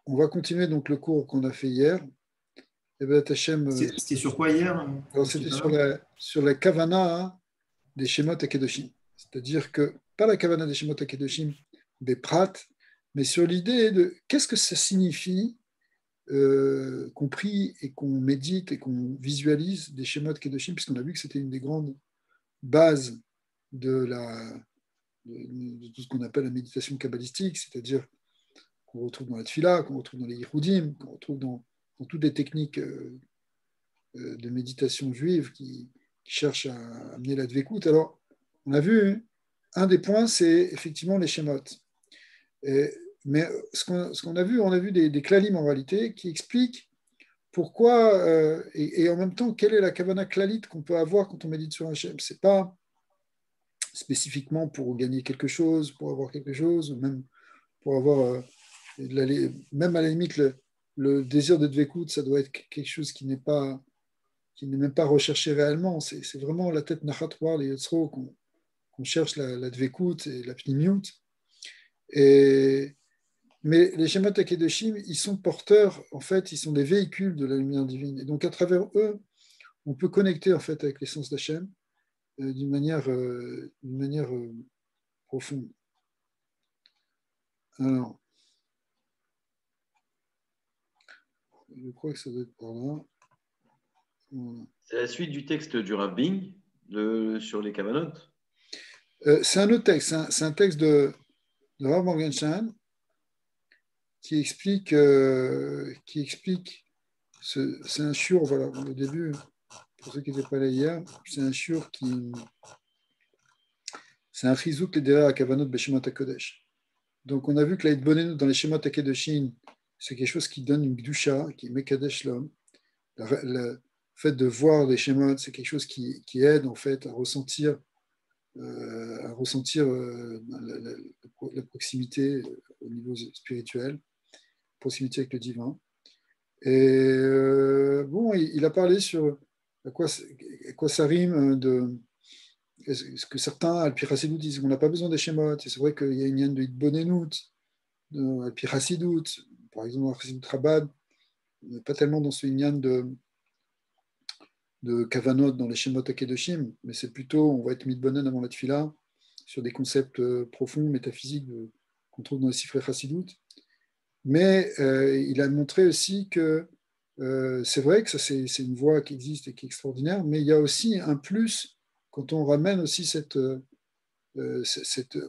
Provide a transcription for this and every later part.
on va continuer donc le cours qu'on a fait hier. Et ben, Hachem, C'était sur quoi hier, alors monsieur c'était Tana? sur la kavana, hein, des Shemot HaKedoshim. C'est-à-dire que, pas la kavana des Shemot HaKedoshim, des prat, mais sur l'idée de qu'est-ce que ça signifie qu'on prie et qu'on médite et qu'on visualise des Shemot Kedoshim, puisqu'on a vu que c'était une des grandes bases de, de tout ce qu'on appelle la méditation kabbalistique, c'est-à-dire qu'on retrouve dans la tfila, qu'on retrouve dans les yichudim, qu'on retrouve dans toutes les techniques de méditation juive qui cherchent à amener la dvékout. Alors, on a vu, un des points, c'est effectivement les Shemot. Et, mais ce qu'on a vu, on a vu des klalim en réalité qui expliquent pourquoi, et en même temps, quelle est la kavana klalit qu'on peut avoir quand on médite sur Hachem. Ce n'est pas spécifiquement pour gagner quelque chose, pour avoir quelque chose, ou même pour avoir, même à la limite, le désir de dvékout, ça doit être quelque chose qui n'est même pas recherché réellement. C'est vraiment la tête nachatwar, les yotzro, qu'on cherche la dvékout et la pnimiout. Et mais les Shemot HaKedoshim, ils sont porteurs, en fait, ils sont des véhicules de la lumière divine. Et donc, à travers eux, on peut connecter, en fait, avec l'essence d'Hachem d'une manière profonde. Alors, je crois que ça doit être par là. Voilà. C'est la suite du texte du rabbin sur les Kavanot. C'est un autre texte, c'est un texte de Rav Morgenstern qui explique c'est un shiur, voilà, au début, pour ceux qui n'étaient pas là hier, c'est un shiur c'est un chizouk les derrière à Kavanot Beshemot HaKodesh. Donc on a vu que la Hitbonenut dans les Shemot HaKedoshin, c'est quelque chose qui donne une gdusha, qui est Mekadesh l'homme. Le fait de voir les Shemot, c'est quelque chose qui aide en fait à ressentir la proximité au niveau spirituel, proximité avec le divin. Et bon, il a parlé sur à quoi ça rime de ce que certains, Al-Pi Chassidut, disent qu'on n'a pas besoin des Shemot. Et c'est vrai qu'il y a une yann de Hitbonenut, Al-Pi Chassidut, par exemple, Chassidut Chabad, on n'est pas tellement dans ce yann de Kavanot dans les Shemot HaKedoshim, mais c'est plutôt, on va être mitbonen avant la tfila, sur des concepts profonds, métaphysiques, qu'on trouve dans les Sifrei Chassidut. Mais il a montré aussi que c'est vrai que ça, c'est une voie qui existe et qui est extraordinaire, mais il y a aussi un plus quand on ramène aussi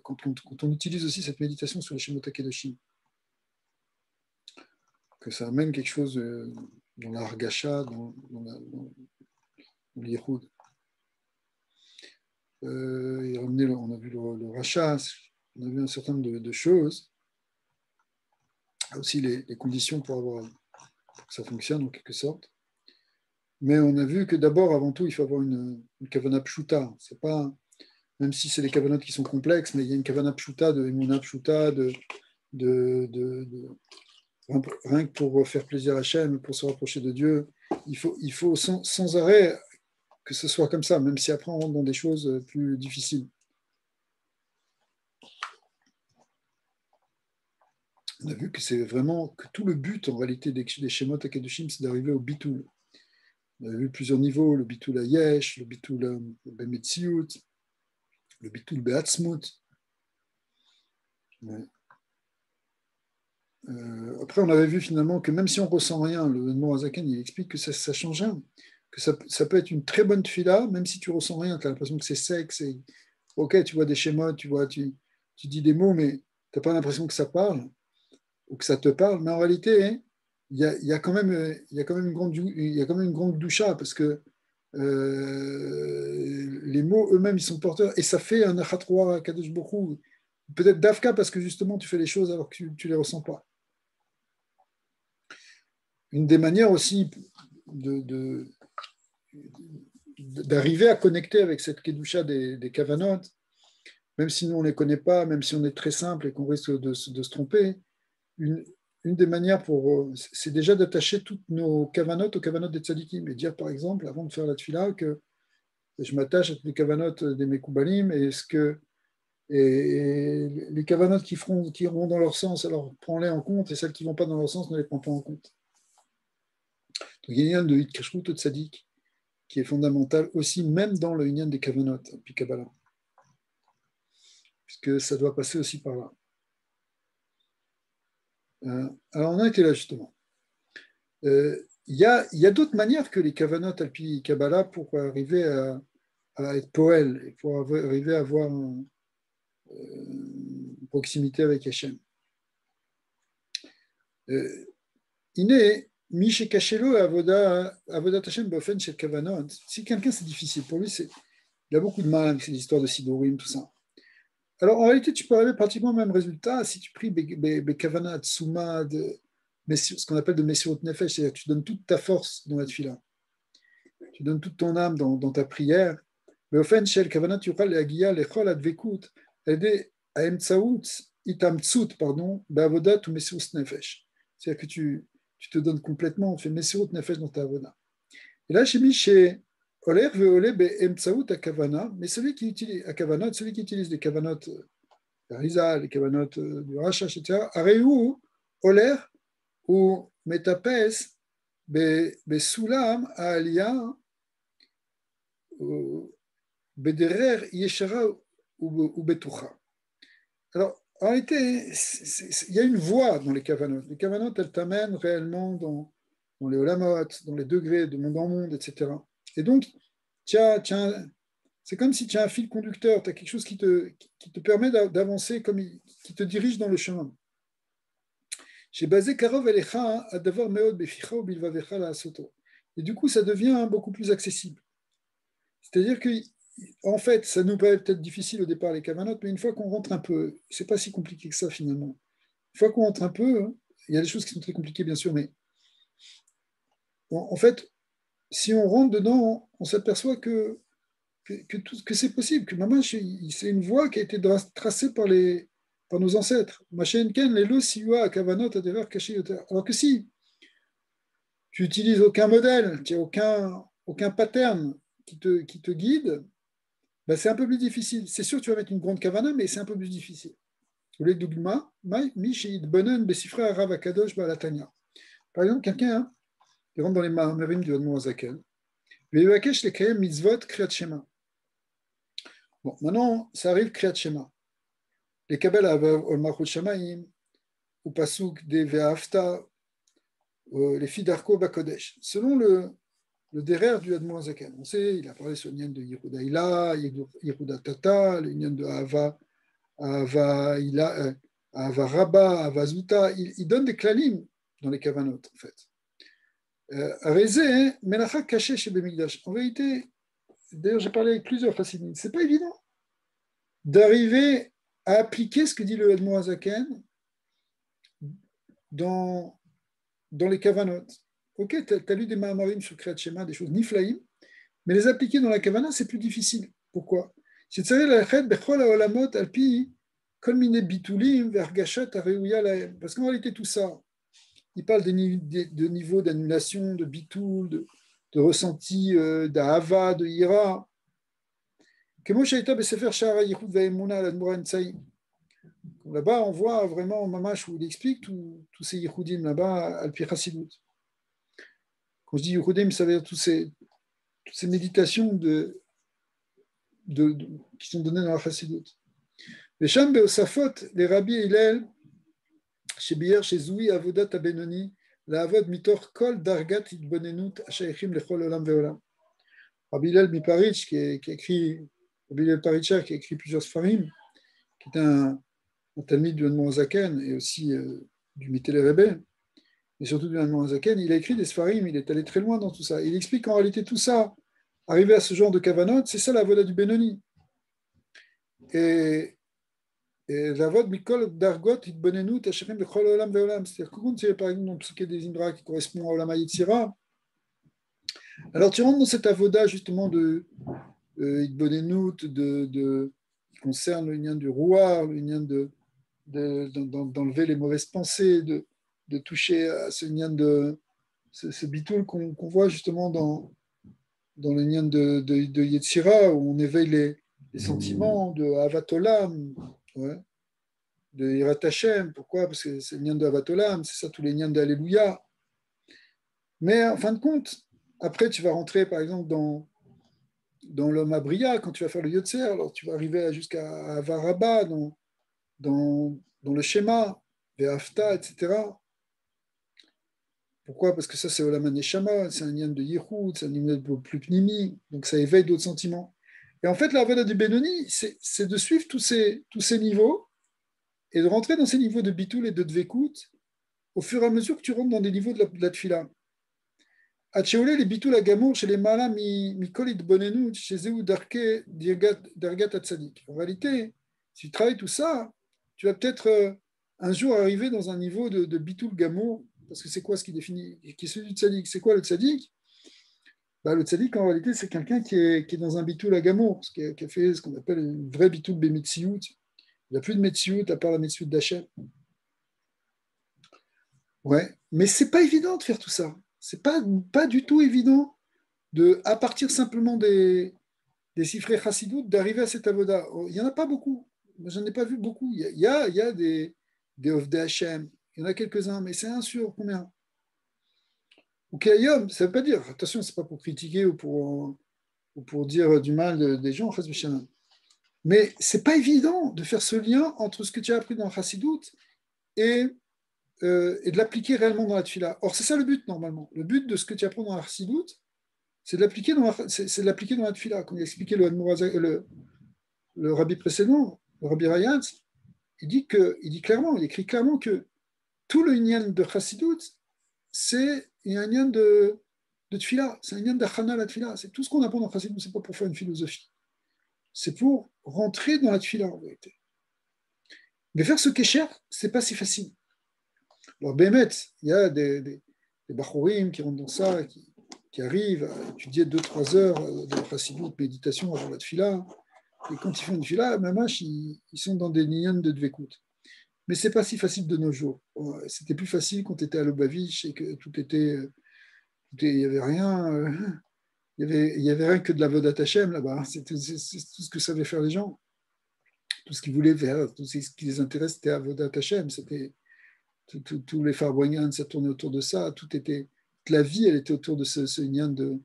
quand on utilise aussi cette méditation sur les Shemot HaKedoshim, que ça amène quelque chose dans la hargasha, dans l'Yichud. On a vu le rachat, on a vu un certain nombre de choses, aussi les conditions pour que ça fonctionne en quelque sorte. Mais on a vu que d'abord, avant tout, il faut avoir une kavana pshuta. C'est pas, même si c'est des kavanotes qui sont complexes, mais il y a une kavana pshuta, de emuna pshuta, rien que pour faire plaisir à Hachem, pour se rapprocher de Dieu. Il faut sans arrêt que ce soit comme ça, même si après on rentre dans des choses plus difficiles. On a vu que c'est vraiment que tout le but en réalité des Shemot HaKedoshim, c'est d'arriver au bitul. On a vu plusieurs niveaux, le bitul Hayesh, le bitul Bemetziut, le bitul Beatzmut. Ouais. Après, on avait vu finalement que même si on ne ressent rien, le Morazaken, il explique que ça change rien, que ça peut être une très bonne tfila, même si tu ne ressens rien, tu as l'impression que c'est sec, c'est ok, tu vois des schémas, tu dis des mots, mais tu n'as pas l'impression que ça parle ou que ça te parle, mais en réalité, hein, il y a quand même une grande doucha parce que les mots eux-mêmes, ils sont porteurs et ça fait un achatroa kadosh bokhu. Peut-être d'Afka parce que justement tu fais les choses alors que tu ne les ressens pas. Une des manières aussi d'arriver à connecter avec cette kedusha des kavanot, même si nous on ne les connaît pas, même si on est très simple et qu'on risque de se tromper, une des manières c'est déjà d'attacher toutes nos kavanot aux kavanot des tzadikim et dire par exemple, avant de faire la tfila, que je m'attache à toutes les kavanot des mekoubalim et est-ce que Et les kavanotes qui vont dans leur sens, alors prends-les en compte, et celles qui ne vont pas dans leur sens, ne les prends pas en compte. Donc il y a un de Hitkashrut Tzadik qui est fondamental aussi, même dans le Inyan des kavanotes, puis Kabbalah, puisque ça doit passer aussi par là. Alors on a été là justement. Il y a d'autres manières que les kavanot alpi Kabbalah pour arriver à être poël et pour arriver à avoir une proximité avec Hachem. Iné, Miché Kachelo Avodat Hashem Bofen chez Kavanot. Si quelqu'un c'est difficile, pour lui, il a beaucoup de mal avec ces histoires de Sidorim, tout ça. Alors en réalité, tu peux arriver pratiquement au même résultat si tu pries Kavanat, Souma, ce qu'on appelle de Messirut Nefesh, c'est-à-dire que tu donnes toute ta force dans la tefila. Tu donnes toute ton âme dans ta prière. Mais au fin, shel kavanat yuchal le'agia lechol advekut aider à emtsaout itamtsut pardon be'avodat ou mesirut nefesh. C'est-à-dire que tu te donnes complètement, on fait mesirut nefesh dans ta avoda. Et là, chez Miché, oler ve'ole be'emtsaout akavana, mais celui qui utilise akavanot, celui qui utilise les kavanot d'Arizal, les kavanot du Rachash, etc. Areu oler ou metapes be'sulam ha'aliyah Bederer Yeshara ou Betucha. Alors, en réalité, il y a une voie dans les kavanotes. Les kavanotes, elles t'amènent réellement dans les olamot, dans les degrés de monde en monde, etc. Et donc, c'est comme si tu as un fil conducteur, tu as quelque chose qui te permet d'avancer, qui te dirige dans le chemin. Chez Bazé Karov Elecha, Adavar Meod Beficha ou Bilvavecha la Soto. Et du coup, ça devient beaucoup plus accessible. C'est-à-dire que, en fait, ça nous paraît peut-être difficile au départ les kavanotes, mais une fois qu'on rentre un peu, c'est pas si compliqué que ça finalement. Une fois qu'on rentre un peu, hein, il y a des choses qui sont très compliquées bien sûr, mais en fait, si on rentre dedans, on s'aperçoit que c'est possible, que maman, c'est une voie qui a été tracée par nos ancêtres. Alors que si tu n'utilises aucun modèle, tu n'as aucun pattern qui te guide, ben c'est un peu plus difficile. C'est sûr, tu vas mettre une grande kavana, mais c'est un peu plus difficile. Par exemple, quelqu'un hein, qui rentre dans les marim du Admor Azaken, mitzvot kriyat shema. Bon, maintenant, ça arrive kriyat shema. Les kabel ol malchut shamaim, ou pasuk de ve'afta, les filles d'Arko Bakodesh. Selon le derer du Admor Azaken. On sait, il a parlé sur le nien de Yehuda Ila, Yehuda Tata, le nien de Ahava Rabba, Ahava Zuta. Il donne des klalim dans les kavanot, en fait. Arézé, Melacha caché chez Bemigdash. En vérité, d'ailleurs, j'ai parlé avec plusieurs chassidim. C'est pas évident d'arriver à appliquer ce que dit le Admor Azaken dans les kavanot. Ok, tu as lu des Mahamarim sur Kriyat Shema, des choses niflaïm, mais les appliquer dans la kavana, c'est plus difficile. Pourquoi? Parce qu'en réalité, tout ça, il parle de niveaux d'annulation, de bitoul, de ressenti d'ahava, de ira. Là-bas, on voit vraiment Mamash où il explique tous ces yichudim là-bas, al-pi chassidut. Quand je dis yichudim, ça veut dire toutes ces méditations qui sont données dans la chassidut. Les Sham Beosafot, les Rabbi Hillel, chez Bier, chez Zoui, Avodat Abenoni, la Avod Mitor Kol Dargat Itbonenut Ashaychim Lechol Olam Veolam. Rabbi Hillel Miparich, qui a écrit, Rabbi Hillel Paricha, qui a écrit plusieurs sfarim, qui est un talmid du Admor Zaken et aussi du Mitele Rebbe, et surtout du Admor Zaken, il a écrit des sfarim, il est allé très loin dans tout ça. Il explique qu'en réalité tout ça, arrivé à ce genre de kavanot, c'est ça la voda du Benoni. Et la voda Mikol Dargot Itbonenut Ashaychim Lechol Olam Veolam. C'est-à-dire que quand tu es par exemple dans le Psuké des Indra qui correspond à Olam HaYetzira, alors tu rentres dans cette avoda justement de Itbonenut, qui concerne le lien du rouar, le lien d'enlever les mauvaises pensées, de toucher à ce lien ce bitoul qu'on voit justement dans le lien de Yetzira, où on éveille des sentiments de Avat Olam, ouais, de Hirat Hashem. Pourquoi? Parce que c'est le lien de Avat Olam, c'est ça tous les liens d'Alléluia. Mais en fin de compte, après tu vas rentrer par exemple dans l'homme Abriya, quand tu vas faire le Yotzer, alors tu vas arriver jusqu'à Avaraba, dans le schéma, Ve'afta, etc. Pourquoi? Parce que ça, c'est Olam Neshama, c'est un lien de Yichud, c'est un lien de plus pnimi, donc ça éveille d'autres sentiments. Et en fait, la Avoda du Benoni, c'est de suivre tous ces niveaux et de rentrer dans ces niveaux de Bitoul et de Dvekut au fur et à mesure que tu rentres dans des niveaux de la Tfila. Atcheolé, les Bitoul Agamour, chez les Mala, Mikolit Bonenu, chez Zéou Darke, Dargat Atzadik. En réalité, si tu travailles tout ça, tu vas peut-être un jour arriver dans un niveau de Bitoul Gamour, parce que c'est quoi ce qui définit, qui est celui du Tzadik? C'est quoi le Tzadik? Le Tzadik, en réalité, c'est quelqu'un qui est dans un Bitoul Agamour, qui a fait ce qu'on appelle une vraie Bitoul Bemetsiout. Il n'y a plus de Metsiout à part la Metsiout d'Hachem. Ouais, mais c'est pas évident de faire tout ça. C'est pas du tout évident à partir simplement des Sifrei Chassidut, d'arriver à cette avoda. Il n'y en a pas beaucoup. Moi, j'en ai pas vu beaucoup. Il y a des Ovdei Hashem. Il y en a quelques-uns, mais c'est un sur combien? Ou Kayom, ça ne veut pas dire, attention, ce n'est pas pour critiquer ou pour dire du mal des gens, mais ce n'est pas évident de faire ce lien entre ce que tu as appris dans le Chassidut et de l'appliquer réellement dans la Tfila. Or, c'est ça le but, normalement. Le but de ce que tu apprends dans la Chassidut, c'est de l'appliquer dans la Tfila. Comme il a expliqué le rabbi précédent, le rabbi Rayat, il écrit clairement que tout le Inyan de Chassidut, c'est un Inyan de Tfila, c'est un Inyan d'Achana la Tfila. C'est tout ce qu'on apprend dans Chassidut, c'est pas pour faire une philosophie. C'est pour rentrer dans la Tfila, en vérité. Mais faire ce Kesher, c'est pas si facile. Alors, Bémet, il y a des Bachourim qui rentrent dans ça, qui arrivent à étudier 2-3 heures de Chassidut, méditation avant la Tfila. Et quand ils font une Tfila, mamash, ils sont dans des Inyan de Dvekut. Mais c'est pas si facile de nos jours. C'était plus facile quand tu étais à Lubavitch et que il n'y avait rien, il y avait rien que de la Vodat Hashem là-bas. C'est tout ce que savaient faire les gens. Tout ce qu'ils voulaient faire, tout ce qui les intéressait, c'était à Vodat Hashem. C'était tous les Farbrengan, ça tournait autour de ça. Toute la vie, elle était autour de ce lien de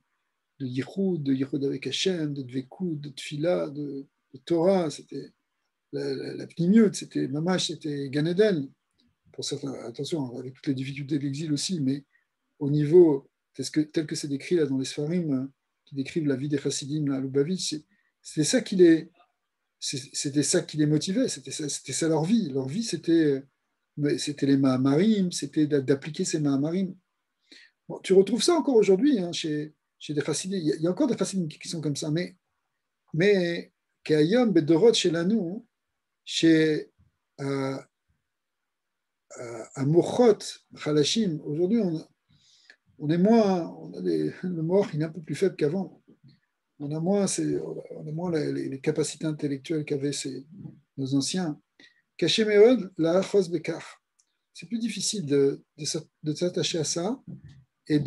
Yichud avec Hashem, de Dvekut, de Tfila, de Torah. C'était la pnimiut, c'était Mamash, c'était Gan Eden. Pour certains, attention, avec toutes les difficultés de l'exil aussi, mais au niveau, tel que c'est décrit là dans les Sfarim, qui décrivent la vie des Chassidim à Lubavitch, c'était ça qui les motivait, c'était ça leur vie. Leur vie, c'était les Mahamarim, c'était d'appliquer ces Mahamarim. Bon, tu retrouves ça encore aujourd'hui chez des Chassidim. Il y a encore des Chassidim qui sont comme ça, mais Kayom Bedorot chez l'Anou, chez à Mochot, Khalashim, aujourd'hui, on est moins, le mort il est un peu plus faible qu'avant. On a moins les capacités intellectuelles qu'avaient nos anciens. Kashemeod, la Chos Bekar. C'est plus difficile de s'attacher à ça et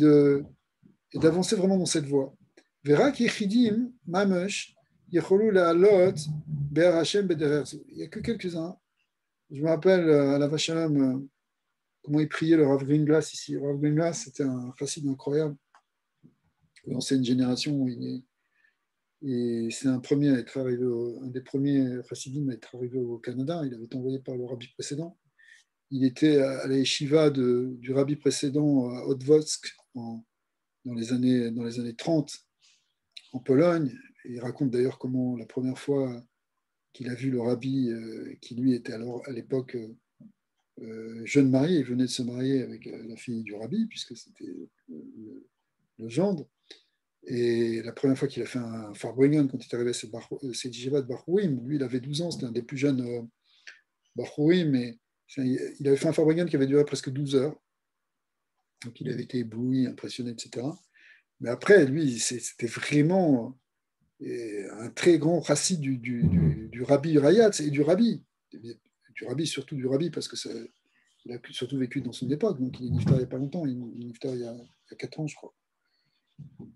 d'avancer vraiment dans cette voie. Vera ki chidim mamesh yecholu la'alot be'ar Hashem bedererzu. Il n'y a que quelques-uns. Je me rappelle à la Vachalom comment il priait le Rav Greengrass ici. Le Rav Greengrass, c'était un chassid incroyable. L'ancienne génération, et c'est un des premiers chassidim à être arrivé au Canada. Il avait été envoyé par le rabbi précédent. Il était à la yeshiva du rabbi précédent à Otvodsk dans les années 30 en Pologne. Et il raconte d'ailleurs comment la première fois qu'il a vu le rabbi, qui lui était alors à l'époque jeune marié, il venait de se marier avec la fille du rabbi, puisque c'était le gendre. Et la première fois qu'il a fait un Farbrengen, quand il est arrivé à cette yeshiva de Bachouim, lui il avait 12 ans, c'était un des plus jeunes Bachouim, mais il avait fait un Farbrengen qui avait duré presque 12 heures. Donc il avait été ébloui, impressionné, etc. Mais après, lui, c'était vraiment un très grand chassid du rabbi Rayatz et du rabbi. Surtout du rabbi, parce qu'il a surtout vécu dans son époque. Donc il est niftar il n'y a pas longtemps, il est niftar il y a 4 ans, je crois.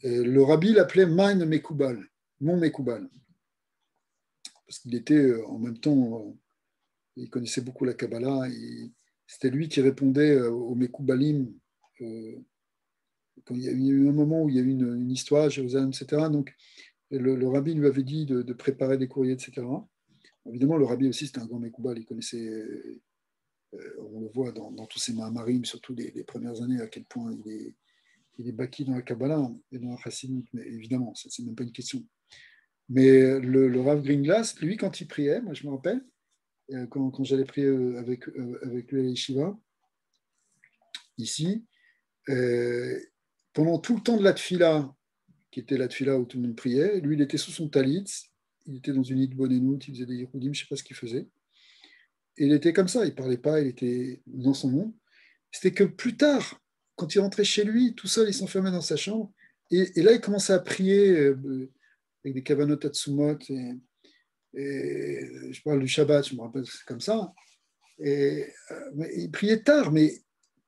Et le rabbi l'appelait Main Mekoubal, mon Mekoubal. parce qu'il était en même temps, il connaissait beaucoup la Kabbalah, et c'était lui qui répondait aux Mekoubalim. Quand il y a eu un moment où il y a eu une histoire à Jérusalem, etc. Donc, le rabbi lui avait dit de préparer des courriers, etc. Évidemment, le rabbi aussi, c'était un grand Mekoubal, il connaissait, on le voit dans tous ses Mahamarim, surtout les premières années, à quel point il est baki dans la Kabbalah et dans la Chassidut, mais évidemment, ça, c'est même pas une question. Mais le Rav Greenglass, lui, quand il priait, moi je me rappelle, quand j'allais prier avec lui à l'Yeshiva, ici, euh, pendant tout le temps de la tfila, qui était la tfila où tout le monde priait, lui, il était sous son talit, il était dans une île bonenout, il faisait des yiroudim, je ne sais pas ce qu'il faisait. Et il était comme ça, il ne parlait pas, il était dans son monde. C'était que plus tard, quand il rentrait chez lui, tout seul, il s'enfermait dans sa chambre, et là, il commençait à prier avec des kavanot atsumot, et je parle du Shabbat, je me rappelle, c'est comme ça. Mais il priait tard, mais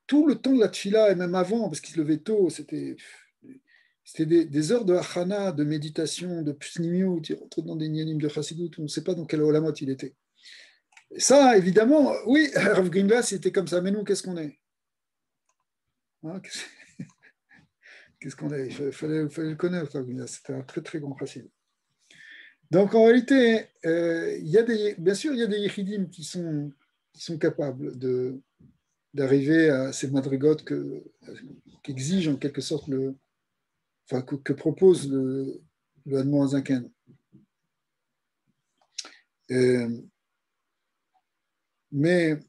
tout le temps de la tfila, et même avant, parce qu'il se levait tôt, c'était des heures de hachana, de méditation, de psnimiut, il rentrait dans des nianim de chassidut, on ne sait pas dans quel olamot il était. Et ça, évidemment, oui, Rav Greenglass, il était comme ça, mais nous, qu'est-ce qu'on est, hein, qu'est-ce qu'on est? Il fallait le connaître, Rav Greenglass, c'était un très très grand chassid. Donc en réalité, bien sûr, il y a des yéchidim qui sont capables d'arriver à ces madrigotes qu'exige en quelque sorte que propose le Admor Azaken. Mais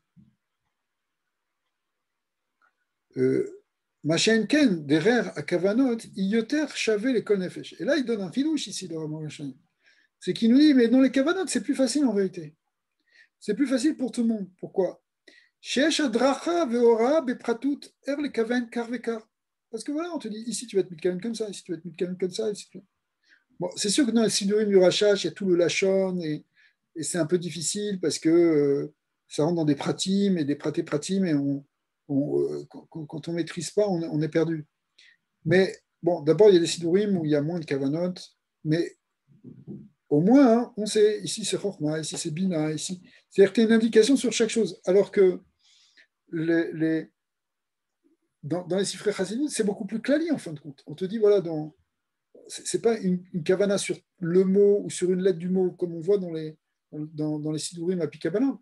Machem Ken, derrière à Kavanot, Yoter Chavé les Konefesh. Et là, il donne un filouche ici dans Ramon Machem. C'est qu'il nous dit, mais dans les Kavanot, c'est plus facile en réalité. C'est plus facile pour tout le monde. Pourquoi? Sheesh Adracha Veora Bepratout Er le Kaven Kar Vekar. Parce que voilà, on te dit, ici tu vas être mitkaven comme ça, ici tu vas être mitkaven comme ça. Bon, c'est sûr que dans les Sidurim du Rachash, il y a tout le Lachon et c'est un peu difficile parce que ça rentre dans des pratim et des pratim et quand on ne maîtrise pas, on est perdu. Mais bon, d'abord, il y a des Sidurim où il y a moins de Kavanot, mais au moins, hein, on sait, ici c'est Chochma, ici c'est Bina, ici. C'est-à-dire que tu as une indication sur chaque chose. Alors que dans les Sifrei Chassidut, c'est beaucoup plus clali en fin de compte. On te dit, voilà, c'est pas une kavana sur le mot ou sur une lettre du mot, comme on voit dans les Sidurim à Pikabala.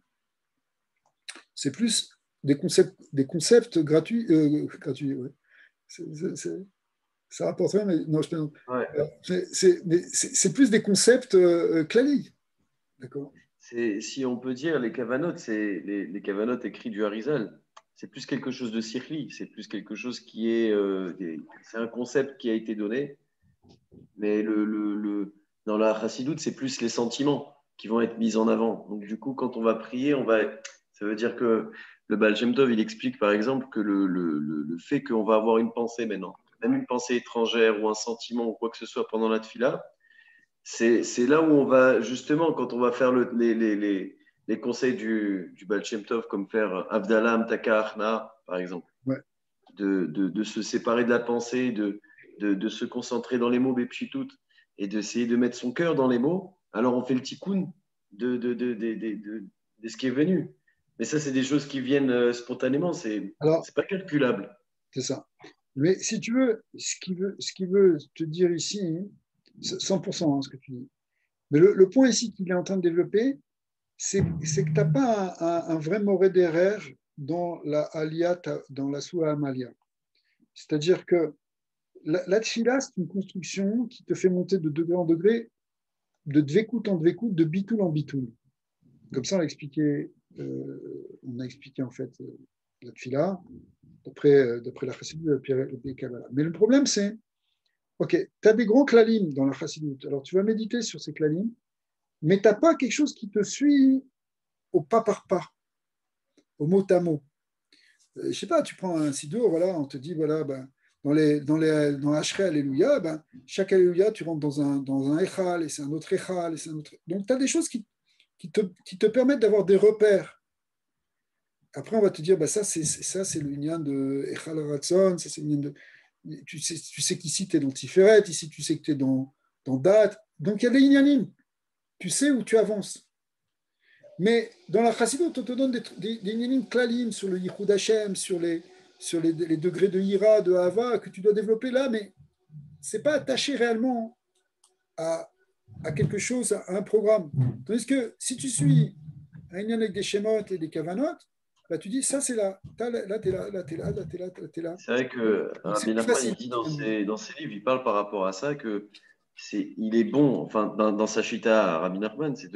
C'est plus des concepts gratuits. Gratuits, ouais. Ça rapporte rien, mais non, je plaisante. Ouais. C'est plus des concepts clali. D'accord. Si on peut dire, les cavanotes, c'est les cavanotes écrits du Harizal. C'est plus quelque chose de circli, c'est plus quelque chose qui est. C'est un concept qui a été donné, mais dans la chassidoute, c'est plus les sentiments qui vont être mis en avant. Donc, du coup, quand on va prier, ça veut dire que le Baal Shem Tov, il explique par exemple que le fait qu'on va avoir une pensée maintenant, même une pensée étrangère ou un sentiment ou quoi que ce soit pendant la tefila, c'est là où on va, justement, quand on va faire les conseils du Baal Shem Tov, comme faire Avdalam, Taka, Achna, par exemple, Ouais. de se séparer de la pensée, de se concentrer dans les mots Bepchitout et d'essayer de mettre son cœur dans les mots, alors on fait le tikkun de ce qui est venu. Mais ça, c'est des choses qui viennent spontanément, c'est Alors, pas calculable. c'est ça. Mais si tu veux, ce qu'il veut te dire ici, c'est 100% hein, ce que tu dis. Mais le point ici qu'il est en train de développer, c'est que tu n'as pas un vrai moré d'erreur dans la Aliyah, dans la Soua Amalia. C'est-à-dire que la tchila, c'est une construction qui te fait monter de degré en degré, de dvekout en dvekout, de bitoul en bitoul. Comme ça, on a expliqué en fait la tchila, d'après la chassidut de la Kabbalah. Mais le problème, c'est, ok, tu as des grands klalim dans la chassidut, alors tu vas méditer sur ces klalim, mais tu n'as pas quelque chose qui te suit au pas par pas, au mot à mot. Je sais pas, tu prends un sido, voilà, on te dit, voilà, ben, dans Ashrei Alléluia, ben, chaque Alléluia, tu rentres dans un Echal, et c'est un autre Echal, et c'est un autre. Donc, tu as des choses qui te permettent d'avoir des repères. Après, on va te dire, ben, ça, c'est le lien de Echal Ratzon, ça, c'est le lien de. Tu sais qu'ici, tu es dans Tiferet, ici, tu sais que tu es dans Dat. Donc, il y a des lignanim. tu sais où tu avances. Mais dans la Chassidut, on te donne des ninim klalim sur le Yichud Hashem, sur les degrés de Ira, de Hava que tu dois développer là, mais ce n'est pas attaché réellement à quelque chose, à un programme. Tandis que si tu suis un Inyan avec des Shemot et des Kavanot, bah, tu dis ça c'est là, là tu es là, là tu es là, là tu es là, là tu es là. C'est vrai que Donc c'est Rabbi plus Nachman, il facile. dit dans ses livres, il parle par rapport à ça que il est bon, enfin, dans sa chita, Rabbi Nachman, c'est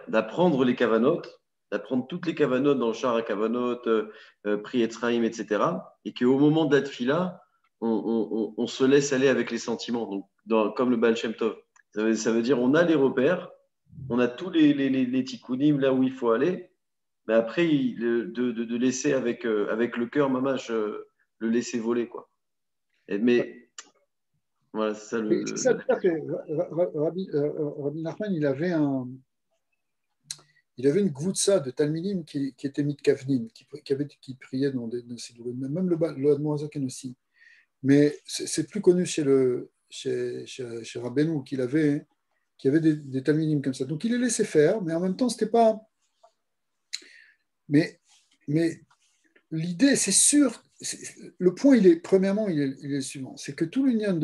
d'apprendre les kavanotes, d'apprendre toutes les kavanotes dans le char à kavanotes, Pri Etzraïm, etc. Et qu'au moment de la tfila, on se laisse aller avec les sentiments, donc, comme le Baal Shem Tov. Ça veut dire on a les repères, on a tous les tikkunim là où il faut aller, mais après, de laisser avec le cœur, mamache, le laisser voler, quoi. Mais voilà, c'est ça C'est ça, tout à fait. Rabbi Nachman, il avait une gvoutsa de Talmidim qui était mitkavnim, qui priait dans ses douves. Même le Admoazaken aussi. Mais c'est plus connu chez Rabbeinu qu'il y avait des Talmidim comme ça. Donc il les laissait faire, mais en même temps, c'était pas. Mais l'idée, c'est sûr. Le point, premièrement, il est le suivant. C'est que tout l'union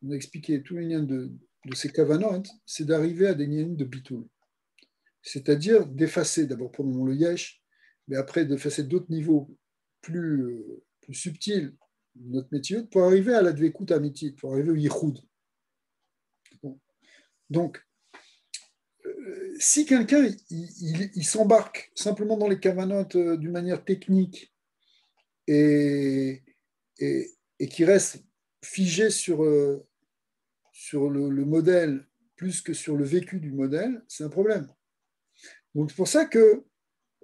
on a expliqué, tout l'union de ces kavanot, c'est d'arriver à des niens de bitoul. C'est-à-dire d'effacer d'abord pour le moment le yesh, mais après d'effacer d'autres niveaux plus subtils de notre métier pour arriver à la dvekut amitit, pour arriver au yichud. Donc, si quelqu'un il s'embarque simplement dans les kavanotes d'une manière technique et qui reste figé sur le modèle plus que sur le vécu du modèle, c'est un problème. Donc c'est pour ça que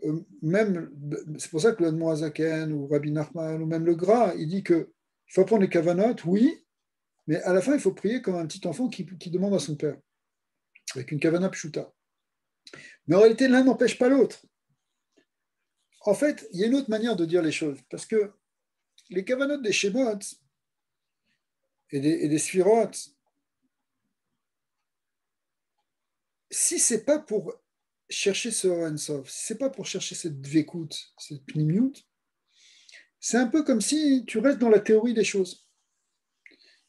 c'est pour ça que l'Admor Azaken ou Rabbi Nachman ou même le Gras, il dit que il faut apprendre les kavanotes, oui, mais à la fin, il faut prier comme un petit enfant qui demande à son père, avec une kavana pshuta. Mais en réalité, l'un n'empêche pas l'autre. En fait, il y a une autre manière de dire les choses, parce que les kavanotes des Shemot et des Sphirot, si c'est pas pour chercher ce Ensof, si c'est pas pour chercher cette dvekut, cette pnimiut, c'est un peu comme si tu restes dans la théorie des choses.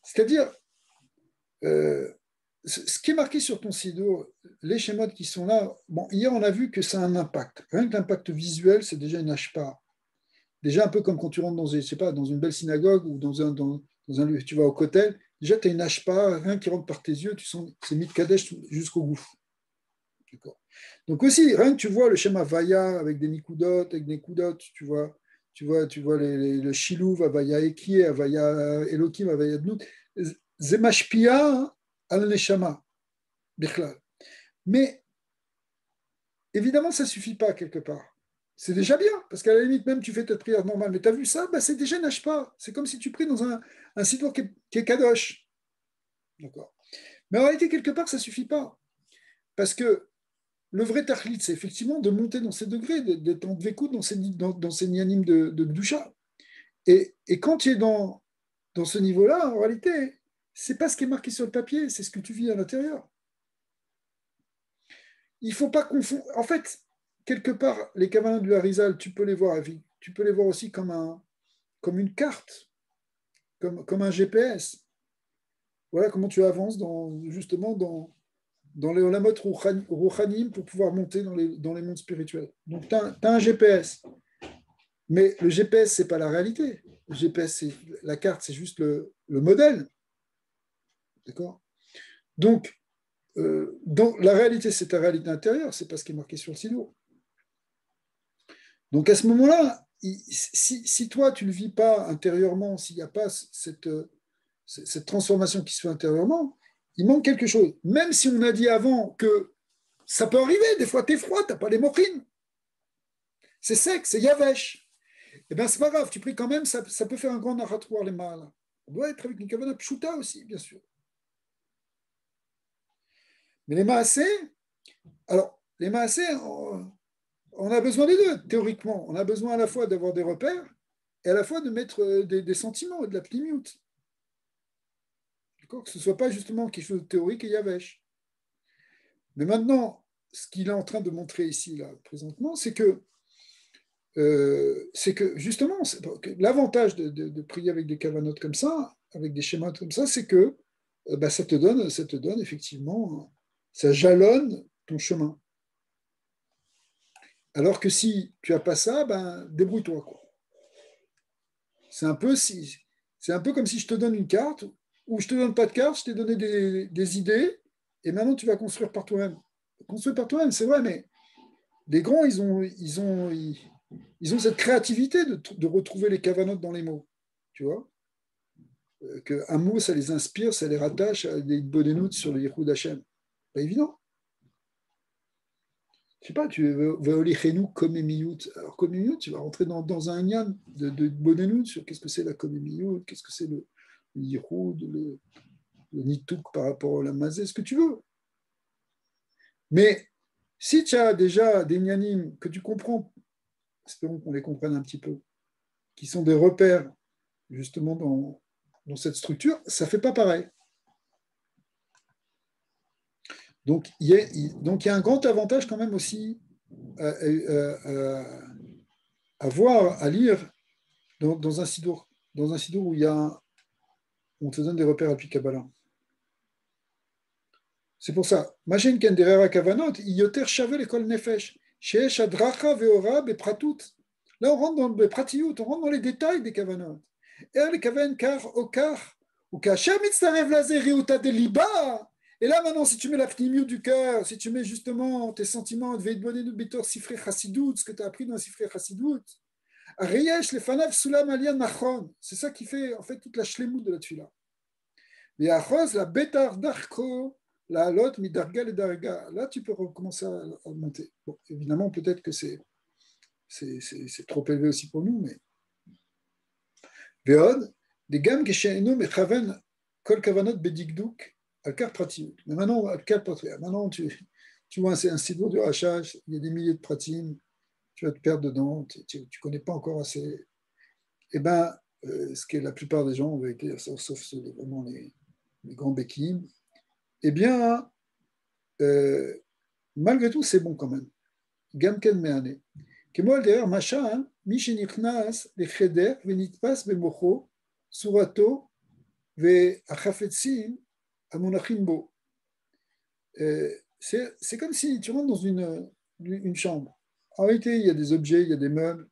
C'est-à-dire, ce qui est marqué sur ton sido, les schémas qui sont là, bon, hier on a vu que ça a un impact. Rien que l'impact visuel, c'est déjà une hashpa. Déjà un peu comme quand tu rentres je sais pas, dans une belle synagogue ou dans un lieu, tu vas au kotel, déjà tu as une hashpa, rien qui rentre par tes yeux, tu sens c'est mit kadesh jusqu'au gouffre. D'accord. Donc aussi, rien que tu vois le schéma Vaya avec des nikudot, avec des kudot, tu vois le Shilouv, Avaya Ekie, Avaya Elohim, Avaya Dnout, Zemashpia al Neshama, Bichlal. Mais évidemment, ça ne suffit pas quelque part. C'est déjà bien, parce qu'à la limite, même tu fais ta prière normale, mais tu as vu ça, bah, c'est déjà pas. C'est comme si tu pries dans un site qui est kadosh. D'accord. Mais en réalité, quelque part, ça ne suffit pas. Parce que le vrai tachlit, c'est effectivement de monter dans ces degrés, d'être en dvekout dans ces nianim de Gdusha. Et quand tu es dans ce niveau-là, en réalité, c'est pas ce qui est marqué sur le papier, c'est ce que tu vis à l'intérieur. Il ne faut pas confondre. En fait, quelque part, les cavalins du Harizal, tu peux les voir aussi comme une carte, comme un GPS. Voilà comment tu avances justement dans les olamot rouchanim pour pouvoir monter dans les mondes spirituels. Donc, tu as un GPS. Mais le GPS, ce n'est pas la réalité. Le GPS, la carte, c'est juste le modèle. D'accord. Donc, dans la réalité, c'est ta réalité intérieure, c'est pas ce qui est marqué sur le silo. Donc, à ce moment-là, si toi, tu ne le vis pas intérieurement, s'il n'y a pas cette transformation qui se fait intérieurement, il manque quelque chose. Même si on a dit avant que ça peut arriver, des fois, tu es froid, tu n'as pas les mochines. C'est sec, c'est yavesh. Eh bien, c'est pas grave, tu pries quand même, ça peut faire un grand narratoire, les mâles. On doit être avec une kavana pshuta aussi, bien sûr. Mais les maasés, alors, les maasés, on a besoin des deux, théoriquement. On a besoin à la fois d'avoir des repères et à la fois de mettre des sentiments et de la plimiout. Que ce ne soit pas justement quelque chose de théorique et yavesh. Mais maintenant, ce qu'il est en train de montrer ici, là, présentement, c'est que justement, l'avantage de prier avec des cavanotes comme ça, avec des schémas comme ça, c'est que bah, ça te donne effectivement, ça jalonne ton chemin. Alors que si tu n'as pas ça, ben, débrouille-toi, quoi. C'est un peu si, c'est un peu comme si je te donne une carte, ou je te donne pas de carte, je t'ai donné des idées, et maintenant tu vas construire par toi-même. Construire par toi-même, c'est vrai, mais les grands, ils ont cette créativité de retrouver les cavanotes dans les mots. Tu vois, qu'un mot, ça les inspire, ça les rattache à des bodenoutes sur le Yichud Hashem. Pas évident. Je sais pas, tu vas au Lichenou comme Emiyut. Alors, comme Emiyut, tu vas rentrer dans un yann de bodenoutes sur qu'est-ce que c'est la comme Emiyut, qu'est-ce que c'est le Yichud, le Nituk par rapport à la Mazé, ce que tu veux. Mais si tu as déjà des nyanim que tu comprends, espérons qu'on les comprenne un petit peu, qui sont des repères justement dans cette structure, ça ne fait pas pareil. Donc il y a un grand avantage quand même aussi à voir, à lire dans un sidour, où on te donne des repères à Kabbalah. C'est pour ça. Imagine qu'un derrière kavanot, yoter shavel l'école nefesh, sheesh adracha veora bepratout. Là, on rentre dans le pratiout, on rentre dans les détails des kavanot. Et les kavan kar okar, ou kasher mitztarev lazer riuta de liba. Et là, maintenant, si tu mets la pnimiut du cœur, si tu mets justement tes sentiments de veidboné de betor sifré chassidout, ce que tu as appris dans sifré chassidout, Riyesh le fanav sulam alian nachon. C'est ça qui fait en fait toute la shlemout de la tfila. Et achos la betar darko la lot midarga le darga. Là, tu peux recommencer à monter. Bon, évidemment, peut-être que c'est trop élevé aussi pour nous, mais Veod, des gammes qui she'enu mechaven kol kavanot bedigduk al kar pratiut. Mais maintenant, al kar pratiut. Maintenant, tu vois, c'est un site du hachage, il y a des milliers de pratimes, tu vas te perdre dedans, tu ne connais pas encore assez. Eh bien, ce que la plupart des gens ont été, sauf vraiment les grands béquilles, eh bien, euh, malgré tout, c'est bon quand même. Gamken meane. כמו על דרך משל, מי שנכנס לחדר ונתפס במוחו, צורתו והחפצים המונחים בו. C'est comme si tu rentres dans une chambre. En réalité, il y a des objets, il y a des meubles.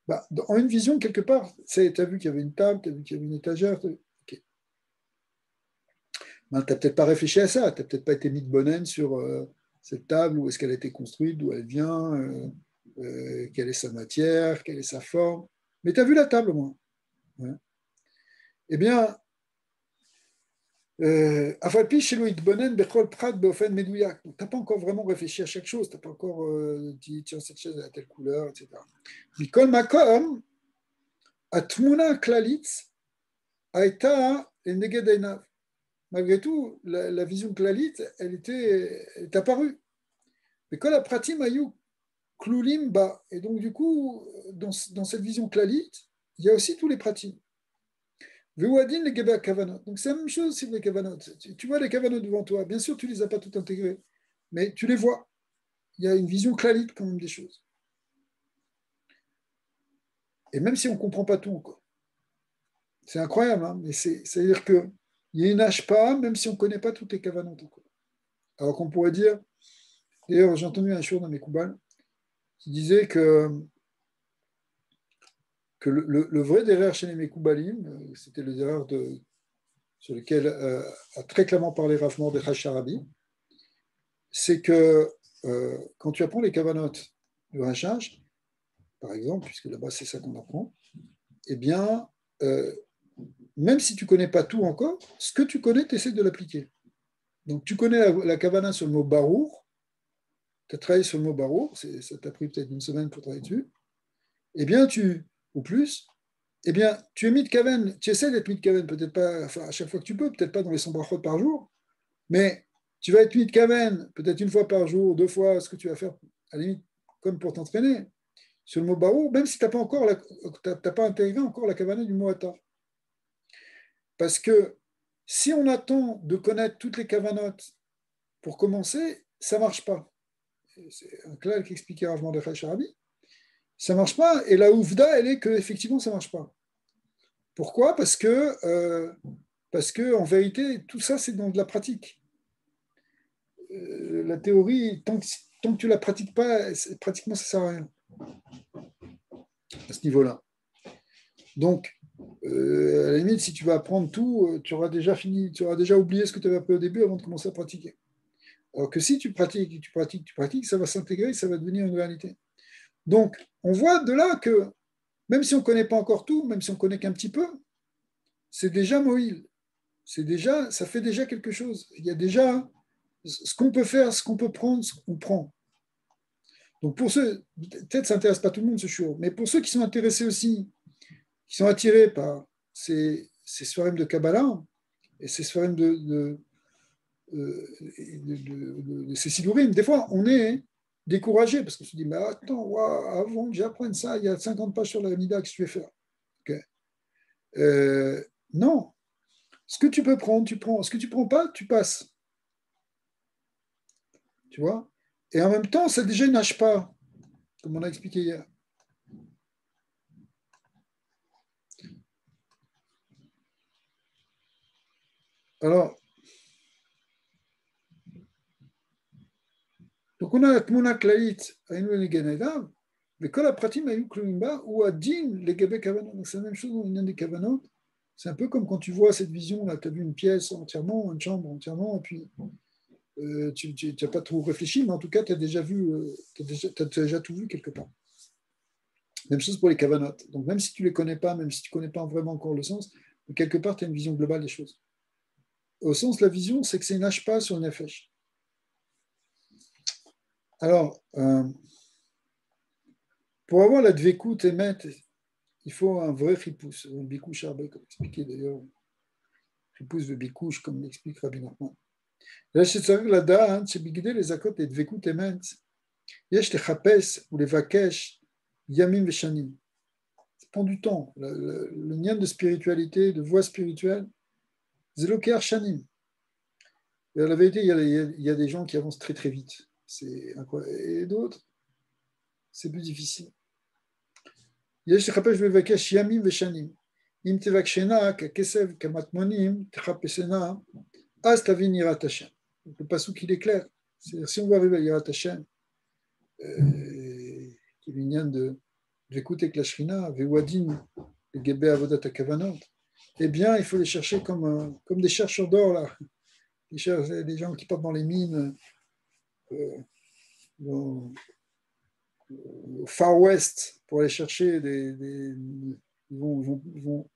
Bah, en une vision, quelque part, tu as vu qu'il y avait une table, tu as vu qu'il y avait une étagère. Okay. Ben, tu n'as peut-être pas réfléchi à ça, tu n'as peut-être pas été mis de bonne sur cette table, où est-ce qu'elle a été construite, d'où elle vient, quelle est sa matière, quelle est sa forme. Mais tu as vu la table, moi. Ouais. Eh bien, Afalpi chez Louis Bonen, Bechol Prat, Beofen Medouyak. Tu n'as pas encore vraiment réfléchi à chaque chose, tu n'as pas encore dit, tiens, cette chaise a telle couleur, etc. Mikol Makom, Atmuna Klalitz, Aïta et Negedainav. Malgré tout, la vision Klalit, elle est apparue. Mais quand la pratim ayou Klulim ba, et donc du coup, dans cette vision Klalit, il y a aussi tous les pratim. Veuadin les Geba Kavanot. Donc c'est la même chose sur les Kavanot. Tu vois les Kavanot devant toi. Bien sûr, tu ne les as pas toutes intégrées, mais tu les vois. Il y a une vision Klalit quand même des choses. Et même si on ne comprend pas tout encore. C'est incroyable, hein, mais c'est-à-dire qu'il y a une HPA, même si on ne connaît pas toutes les Kavanot encore. Alors qu'on pourrait dire, d'ailleurs, j'ai entendu un jour dans mes Koubal qui disait que le vrai derrière chez les Mekoubalim, c'était le derrière sur lequel a très clairement parlé Rav Mordechai Sharabi, c'est que quand tu apprends les Kavanotes du Hachach, par exemple, puisque là-bas c'est ça qu'on apprend, eh bien, même si tu ne connais pas tout encore, ce que tu connais, tu essaies de l'appliquer. Donc tu connais la Kavana sur le mot Barour, tu as travaillé sur le mot Barour, ça t'a pris peut-être une semaine pour travailler dessus, eh bien, ou plus, eh bien, tu es mitkaven, tu essaies d'être mitkaven, peut-être pas enfin, à chaque fois que tu peux, peut-être pas dans les 100 brachot par jour, mais tu vas être mitkaven, peut-être une fois par jour, deux fois, ce que tu vas faire, à la limite, comme pour t'entraîner, sur le mot barou, même si tu n'as pas, pas intégré encore la kavana du mot ata. Parce que si on attend de connaître toutes les kavanotes pour commencer, ça ne marche pas. C'est un clal qui expliquait Rav Mordechai Sharabi. Ça ne marche pas, et la ouvda, elle est qu'effectivement, ça ne marche pas. Pourquoi ? Parce que, en vérité, tout ça, c'est dans de la pratique. La théorie, tant que tu ne la pratiques pas, pratiquement, ça ne sert à rien à ce niveau-là. Donc, à la limite, si tu vas apprendre tout, tu auras déjà fini, tu auras déjà oublié ce que tu avais appris au début avant de commencer à pratiquer. Alors que si tu pratiques, ça va s'intégrer, ça va devenir une réalité. Donc, on voit de là que, même si on ne connaît pas encore tout, même si on ne connaît qu'un petit peu, c'est déjà moïl. Ça fait déjà quelque chose. Il y a déjà ce qu'on peut faire, ce qu'on peut prendre, ce qu'on prend. Donc, pour ceux, peut-être ça n'intéresse pas tout le monde ce show, mais pour ceux qui sont intéressés aussi, qui sont attirés par ces soirées de Kabbalah et ces soirées de ces sidurim, des fois, on est découragé parce qu'on se dit, mais attends, avant que j'apprenne ça, il y a 50 pages sur la Mida que je vais faire. Okay. Non. Ce que tu peux prendre, tu prends. Ce que tu ne prends pas, tu passes. Tu vois ? Et en même temps, ça déjà une pas, comme on a expliqué hier. Alors, donc on a la Tmuna Klalit, Aïnou et Ganadav, mais quand la pratique Aïnou Klumimba, ou à Din, les Gabé Kavanot. Donc c'est la même chose dans une des Kavanot. C'est un peu comme quand tu vois cette vision-là, tu as vu une pièce entièrement, une chambre entièrement, et puis tu n'as pas trop réfléchi, mais en tout cas, tu as déjà vu, t'as déjà tout vu quelque part. Même chose pour les Kavanot. Donc même si tu ne les connais pas, même si tu ne connais pas vraiment encore le sens, mais quelque part, tu as une vision globale des choses. Au sens, la vision, c'est que c'est une pas sur le nefesh. Alors, pour avoir la dvekut émet, il faut un vrai chipous, un bikouche arbé, comme expliqué d'ailleurs. Chipous de bikouche, comme l'explique Rabbi Nachman. Là, je sais que là-dedans, c'est bigdé les akot et dvekut émet. Yesh les chapes ou les vakesh, yamim veshanim. Ça prend du temps. Le lien de spiritualité, de voie spirituelle, zeloker shanim. Et la vérité, il y a des gens qui avancent très très vite. C'est incroyable. Et d'autres, c'est plus difficile. יש לחפש ולבקש ימים ושנים. אם תבקשנה ככסף כמטמונים, תחפשנה, אז תבין יראת השם. Le passouk, il est clair. C'est-à-dire, si on veut arriver à Yirat Hashem, qui est l'union d'écouter avec la Shrina, Vewadin, le Gebé Avodat HaKavanot, eh bien, il faut les chercher comme des chercheurs d'or, là. Des gens qui partent dans les mines, au Far West, pour aller chercher ils vont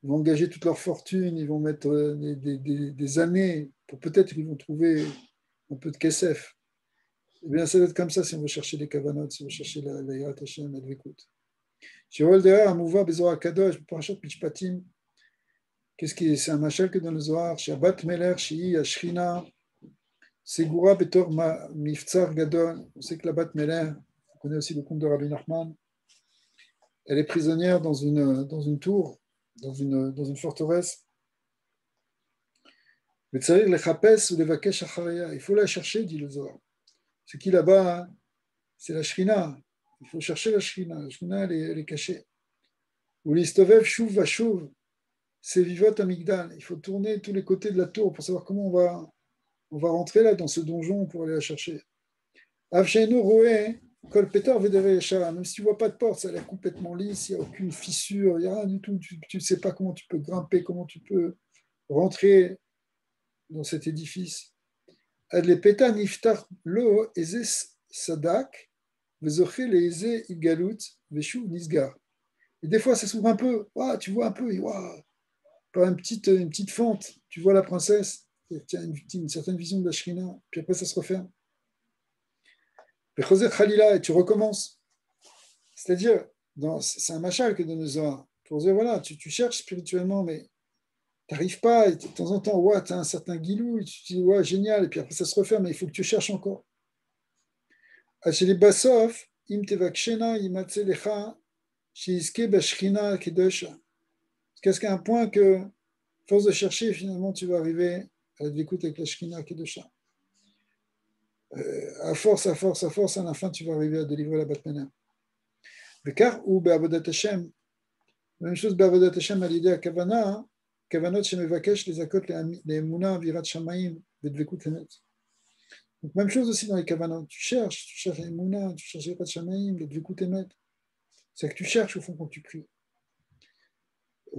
engager toute leur fortune, ils vont mettre des années pour peut-être qu'ils vont trouver un peu de kesef. Eh bien, ça va être comme ça si on veut chercher les kavanot, si on veut chercher la Yirat Hashem, la Dvekut. Chez Wolder, à Mouva, Bezor Akadosh, Parashat Mishpatim, c'est un machal que dans le Zohar, chez Abat Meler, chez Ashrina, Segura Betor Miftsar Gadol, on sait que la Bat Meler, on connaît aussi le conte de Rabbi Nachman, elle est prisonnière dans une tour, dans une forteresse. Il faut la chercher, dit le Zohar. Ce qui là-bas, c'est la Shrina. Il faut chercher la Shrina. La Shrina, elle est cachée. Ou l'istovev shuv vashuv, c'est vivot amigdal. Il faut tourner tous les côtés de la tour pour savoir comment on va rentrer là dans ce donjon pour aller la chercher. Avshenu roé, kol petar vedere yeshara. Même si tu ne vois pas de porte, ça a l'air complètement lisse, il n'y a aucune fissure, il n'y a rien du tout. Tu ne sais pas comment tu peux grimper, comment tu peux rentrer dans cet édifice. Adlepeta niftar lo ezes sadak, vezoché le eze igalut, veshu nisgar. Et des fois, ça s'ouvre un peu. Tu vois un peu, par une petite fente, tu vois la princesse. Tu as une certaine vision de la Shrina, puis après, ça se referme. Et tu recommences. C'est-à-dire, c'est un machal que donne le Zohar. Pour dire, voilà, tu cherches spirituellement, mais tu n'arrives pas, et de temps en temps, tu as un certain guilou, et tu te dis, génial, et puis après ça se referme, mais il faut que tu cherches encore. Chez les Bassof, im tevakshena imatzelecha, shiiske bashchina kedosha. Jusqu'à ce qu'à un point que, force de chercher, finalement, tu vas arriver à l'écoute avec la Shekhinah Kedosha. À force, à la fin, tu vas arriver à délivrer la Batmana. Car ou Be'avodat Hashem, même chose Be'avodat Hashem à l'idée à Kavana, Kavanot Shemevakesh, les Akot, les Mouna, Virat Shamaim, Vedvekut Emet. Donc, même chose aussi dans les Kavanot. Tu cherches les Mouna, tu cherches Virat Shamaim, Vedvekut Emet. C'est que tu cherches au fond quand tu pries.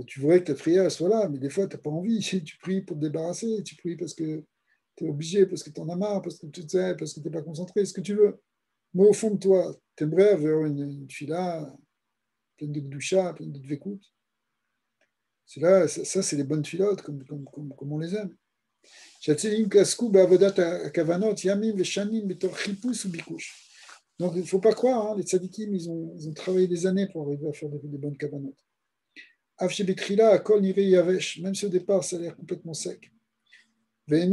Tu voudrais que ta prière soit là, mais des fois, tu n'as pas envie. Tu pries pour te débarrasser, tu pries parce que tu es obligé, parce que tu en as marre, parce que tu sais, parce que tu n'es pas concentré, ce que tu veux. Mais au fond de toi, tu aimerais avoir une fila pleine de gdoucha, pleine de dvekout. C'est là, ça, c'est les bonnes filotes, comme on les aime. Donc, il ne faut pas croire, hein, les tzadikim, ils ont travaillé des années pour arriver à faire des bonnes kavanot. Même si au départ, ça a l'air complètement sec. C'est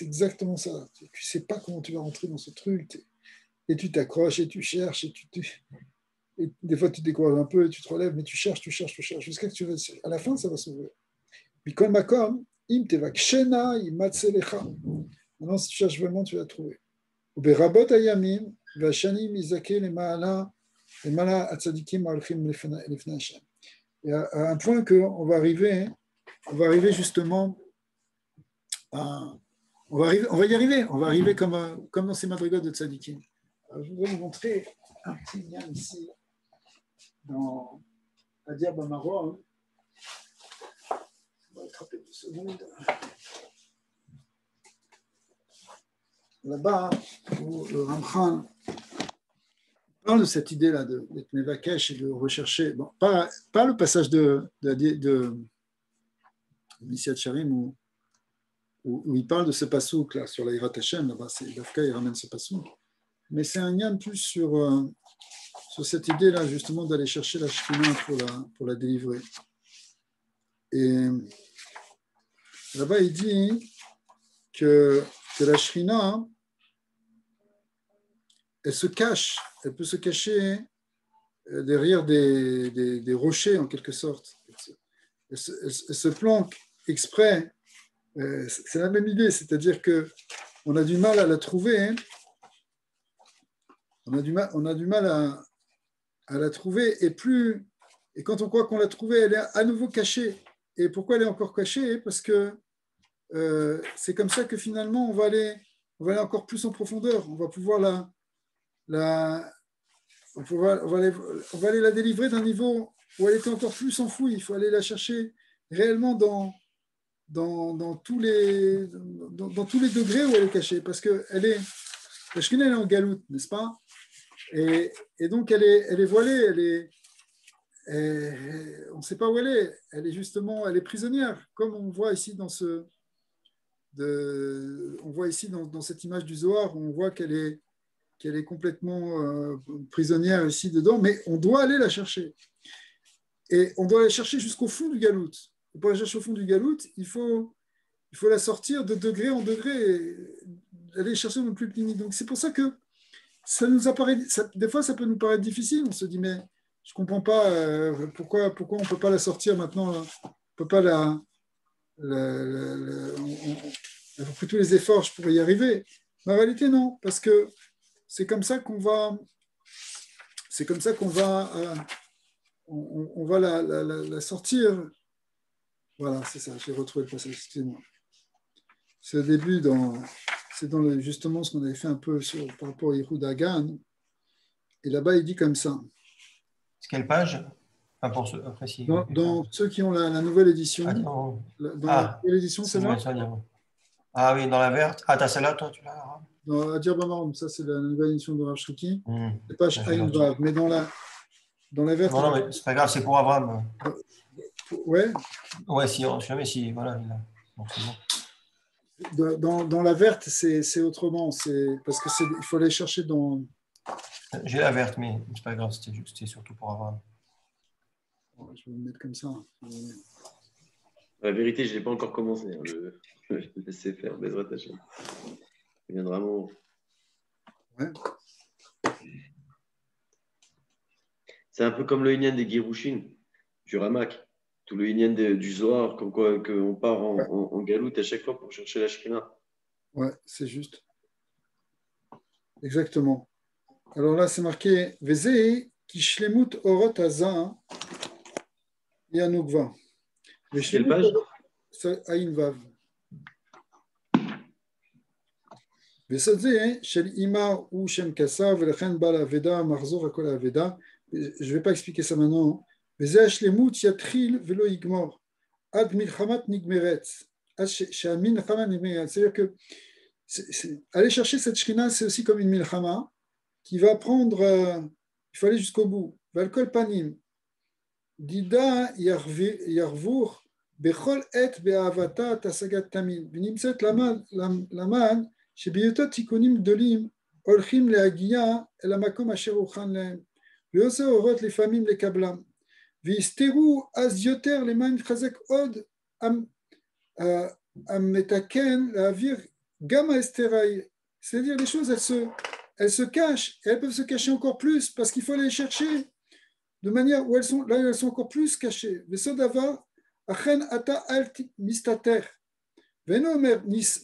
exactement ça. Tu ne sais pas comment tu vas rentrer dans ce truc. Et tu t'accroches et tu cherches. Et des fois, tu te décourages un peu et tu te relèves, mais tu cherches. Jusqu'à ce que à la fin, ça va s'ouvrir. Maintenant, si tu cherches vraiment, tu vas trouver. Et à un point qu'on va arriver justement on va y arriver. On va arriver comme dans ces madrigals de tzadikim. Je voudrais vous montrer un petit lien ici dans Adir Bamaro. On va attraper 2 secondes. Là-bas, où le Ramchal parle de cette idée-là d'être Mevakesh et de rechercher, bon, pas le passage de Messiah Charim où il parle de ce pasouk là sur la Hirat Hashem, là-bas, c'est Dafka, il ramène ce pasouk, mais c'est un lien plus sur cette idée-là, justement, d'aller chercher la Shekhinah pour la délivrer. Et là-bas, il dit que la Shekhinah, elle peut se cacher derrière des rochers, en quelque sorte. Elle se planque exprès. C'est la même idée, c'est-à-dire qu'on a du mal à la trouver. Hein. On a du mal à la trouver. Et quand on croit qu'on l'a trouvée, elle est à nouveau cachée. Et pourquoi elle est encore cachée? Parce que c'est comme ça que finalement, on va aller encore plus en profondeur. On va pouvoir on va aller la délivrer d'un niveau où elle était encore plus enfouie. Il faut aller la chercher réellement dans tous les degrés où elle est cachée, parce que la Shekhinah, elle est en galoute, n'est-ce pas? Et donc elle est voilée, on ne sait pas où elle est justement, elle est prisonnière, comme on voit ici dans cette image du Zohar, où on voit qu'elle est complètement prisonnière ici dedans, mais on doit aller la chercher. Et on doit aller chercher jusqu'au fond du galout. Et pour la chercher au fond du galout, il faut la sortir de degré en degré, et aller chercher dans le plus petit. Donc c'est pour ça que ça nous apparaît, des fois ça peut nous paraître difficile. On se dit mais je ne comprends pas pourquoi on ne peut pas la sortir maintenant. On peut pas on fait tous les efforts pour y arriver. Mais en réalité non, parce que c'est comme ça qu'on va on va la sortir. Voilà, c'est ça, j'ai retrouvé le passage, excusez-moi. C'est le début justement ce qu'on avait fait un peu par rapport à Yehuda Hagan. Et là-bas, il dit comme ça. C'est quelle page? Enfin, pour ceux, après, si, dans ceux qui ont la nouvelle édition. La nouvelle édition, c'est là. Ah oui, dans la verte. Ah, t'as celle-là, toi, tu l'as? Dans Adir Bamarom, ça c'est la nouvelle édition de Rav Shriki. C'est page Aïn Vav, mais dans la verte. Non, mais c'est pas grave, c'est pour Avram. Ouais. Ouais, si, jamais si, voilà. Donc, c'est bon. Dans la verte, c'est autrement. Parce que il faut aller chercher dans. J'ai la verte, mais c'est pas grave, c'était surtout pour Avram. Je vais me mettre comme ça. La vérité, je n'ai pas encore commencé. Hein, je vais laisser faire, Bezrat Hashem. Il viendra vraiment. Ouais. C'est un peu comme le Inyan des Girushin, du Ramak. tout le Inyan du Zohar, comme quoi qu'on part en galoute à chaque fois pour chercher la Shrina. Ouais, c'est juste. Exactement. Alors là, c'est marqué Vezei kishlemut orot haza yanukva. Quelle page? Ayin vav. וסוד של אימא הוא שם כסר ולכן בא לאבדה מחזור הכל האבדה. Je vais pas expliquer ça maintenant. וזה השלמות יתחיל ולא יגמור עד מלחמת נגמרת. עד שהמלחמה נגמרת. C'est-à-dire que aller chercher cette shrina, c'est aussi comme une milchama qui va prendre, il faut aller jusqu'au bout. ועל כל פנים, דידה ירבור בכל עת באהבתה תשגת תמיד. ונמצאת למד שבהיותו תיקונים גדולים הולכים להגיע אל המקום אשר הוכן להם, ועושה אורות לפעמים לקבלם, ויסתרו אז יותר למען יתחזק עוד המתקן להעביר גם ההסתר ההיא. C'est-à-dire les choses, elles se cachent, et elles peuvent se cacher encore plus, parce qu'il faut aller les chercher de manière où elles sont, là elles sont encore plus cachées. וסוד דבר, אכן אתה אל מסתתר. Venomer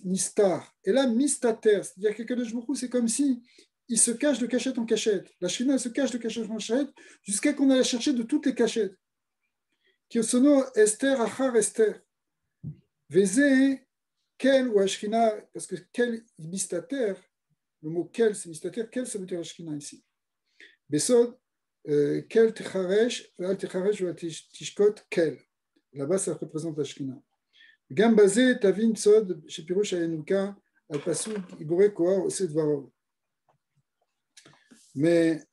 nistar, et là mistater, c'est-à-dire que Kadosh Baruch Hu, c'est comme si il se cache de cachette en cachette. La Shrina se cache de cachette en cachette jusqu'à qu'on aille chercher de toutes les cachettes. Kiosono Esther achar Esther. Veze kel ou Shrina, parce que kel mistater, le mot kel c'est mistater, kel ça veut dire la Shrina ici. Besod kel techaresh, al techaresh ou tishkot kel. Là-bas ça représente la Shrina. גם בזה תבין סוד שפירוש הינוקה על פסוק גיבורי קורח עושה דברו. Mais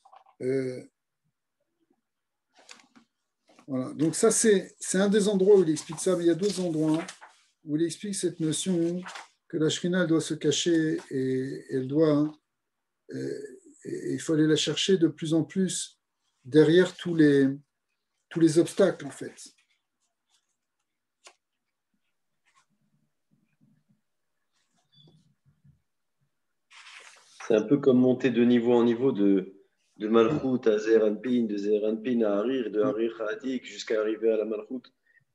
voilà, donc ça c'est un des endroits où il explique ça, mais il y a d'autres endroits où il explique cette notion que la Shrina doit se cacher et elle doit, et il faut aller la chercher de plus en plus derrière tous les obstacles en fait. C'est un peu comme monter de niveau en niveau de Malchut à Zeir Anpin, de Zeir Anpin à Harir, de Harir à Hadik, jusqu'à arriver à la Malchut.